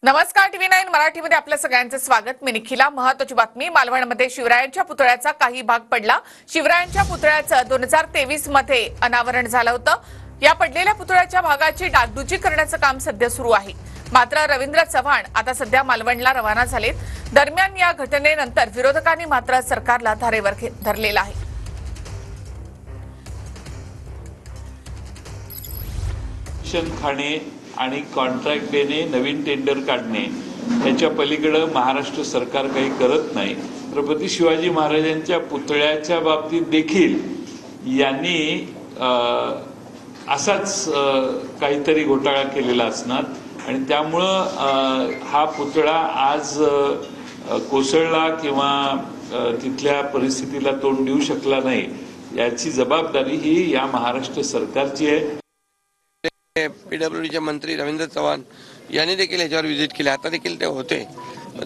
नमस्कार, TV9 मराठीमध्ये आपल्या सगळ्यांचं स्वागत। मी निखिला। महत्त्वाची बातमी, मालवणमध्ये शिवरायांच्या पुतळ्याचा काही भाग पडला। शिवरायांच्या पुतळ्याचं 2023 मध्ये अनावरण झालं होतं। या पडलेल्या पुतळ्याच्या भागाची डागडुजी करण्याचं काम सध्या सुरू आहे। मात्र रवींद्र चव्हाण आता सध्या मालवणला रवाना झालेत। दरम्यान या घटनेनंतर विरोधकांनी मात्र सरकारला धारेवर धरलेलं आहे। खाणे आणि कॉन्ट्रॅक्ट देणे, नवीन टेंडर काढणे याच्या पलीकडे महाराष्ट्र सरकार काही करत नाही। छत्रपती शिवाजी महाराजांच्या पुतळ्याच्या बाबतीत देखील यांनी असाच काहीतरी घोटाळा केलेला असणार आणि त्यामुळे हा पुतळा आज कोसळला किंवा तिथल्या परिस्थितीला तोंड देऊ शकला नाही, याची जबाबदारी ही या महाराष्ट्र सरकारची आहे। पीडब्ल्यूडीचे मंत्री रवींद्र चव्हाण यांनी देखील याच्यावर व्हिजिट केली। आता देखील ते होते,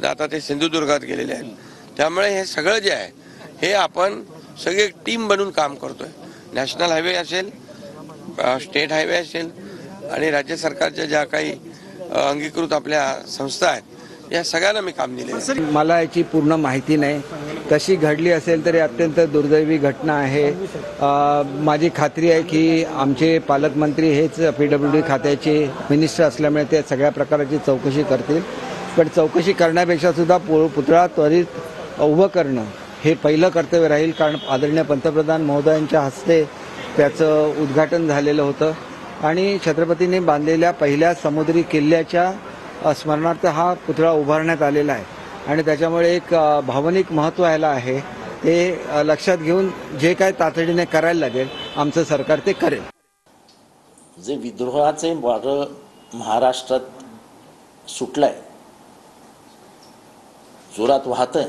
आता ते सिंधुदुर्गात गेलेले आहेत। त्यामुळे हे सगळं जे आहे हे आपण सगळे टीम बनून काम करतोय। नॅशनल हायवे असेल, स्टेट हायवे असेल आणि राज्य सरकारच्या ज्या काही अंगीकृत आपल्या संस्था आहेत या सगळ्यांना मी काम दिले। मला याची पूर्ण माहिती नाही, कशी घडली असेल तरी अत्यंत दुर्दैवी घटना आहे। माझी खात्री आहे की आमचे पालकमंत्री हेच पीडब्ल्यूडी खात्याचे मिनिस्टर असल्यामुळे ते सगळ्या प्रकारची चौकशी करतील। पण चौकशी करण्यापेक्षा सुद्धा पुतळा त्वरित उभं करणं हे पहिलं कर्तव्य राहील, कारण आदरणीय पंतप्रधान महोदयांच्या हस्ते त्याचं उद्घाटन झालेलं होतं आणि छत्रपतींनी बांधलेल्या पहिल्या समुद्री किल्ल्याच्या स्मरणार्थ हा पुतळा उभारण्यात आलेला आहे आणि त्याच्यामुळे एक भावनिक महत्त्व याला आहे। ते लक्षात घेऊन जे काय तातडीने करायला लागेल आमचं सरकार ते करेल। जे विद्रोहाचे वारं महाराष्ट्रात सुटलंय, जोरात वाहतंय,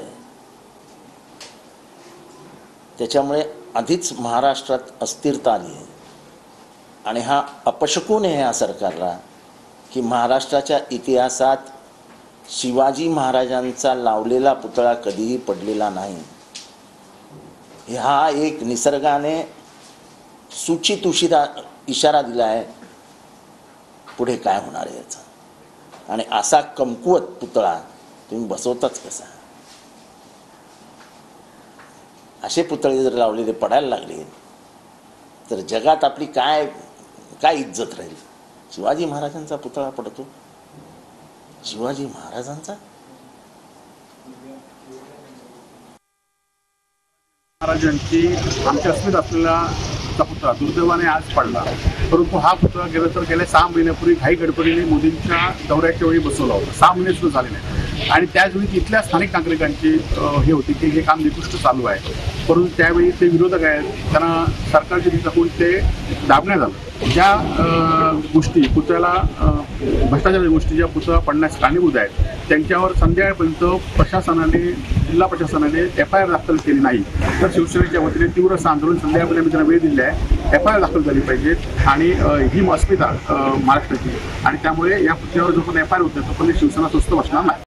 त्याच्यामुळे आधीच महाराष्ट्रात अस्थिरता आली आहे आणि हा अपशकुन आहे या सरकारला की महाराष्ट्राच्या इतिहासात शिवाजी महाराजांचा लावलेला पुतळा कधीही पडलेला नाही। हा एक निसर्गाने सूचित इशारा दिला आहे पुढे काय होणार आहे याचा, आणि असा कमकुवत पुतळा तुम्ही बसवताच कसा? असे पुतळे जर लावलेले पडायला लागले तर जगात आपली काय काय इज्जत राहील? शिवाजी महाराजांचा पुतळा पडतो, शिवाजी महाराजांचा। महाराजांची आमच्या अस्मित असलेला पुतळा दुर्दैवाने आज पडला, परंतु हा पुतळा गेल्या 6 महिन्यापूर्वी घाई गडबडीने मोदींच्या दौऱ्याच्या वेळी बसवला होता। 6 महिने सुद्धा झाले नाही आणि त्याचवेळी तिथल्या स्थानिक नागरिकांची हे होती की हे काम निकृष्ट चालू आहे, परंतु त्यावेळी ते विरोधक आहेत, त्यांना सरकारची दिशा करून ते दाबण्यात आलं। ज्या गोष्टी पुतळ्याला भ्रष्टाचाराच्या गोष्टी ज्या पुतळा पडण्यास कारणीभूत आहेत त्यांच्यावर संध्याकाळपर्यंत प्रशासनाने, जिल्हा प्रशासनाने FIR दाखल केली नाही तर शिवसेनेच्या वतीने तीव्र असं आंदोलन संध्याकाळपर्यंत आम्ही त्यांना वेळ दिली आहे। FIR दाखल झाली पाहिजेत आणि ही अस्मिता महाराष्ट्राची, आणि त्यामुळे या पुतळ्यावर जो पण FIR होते तो पण शिवसेना स्वस्त बसणार नाही।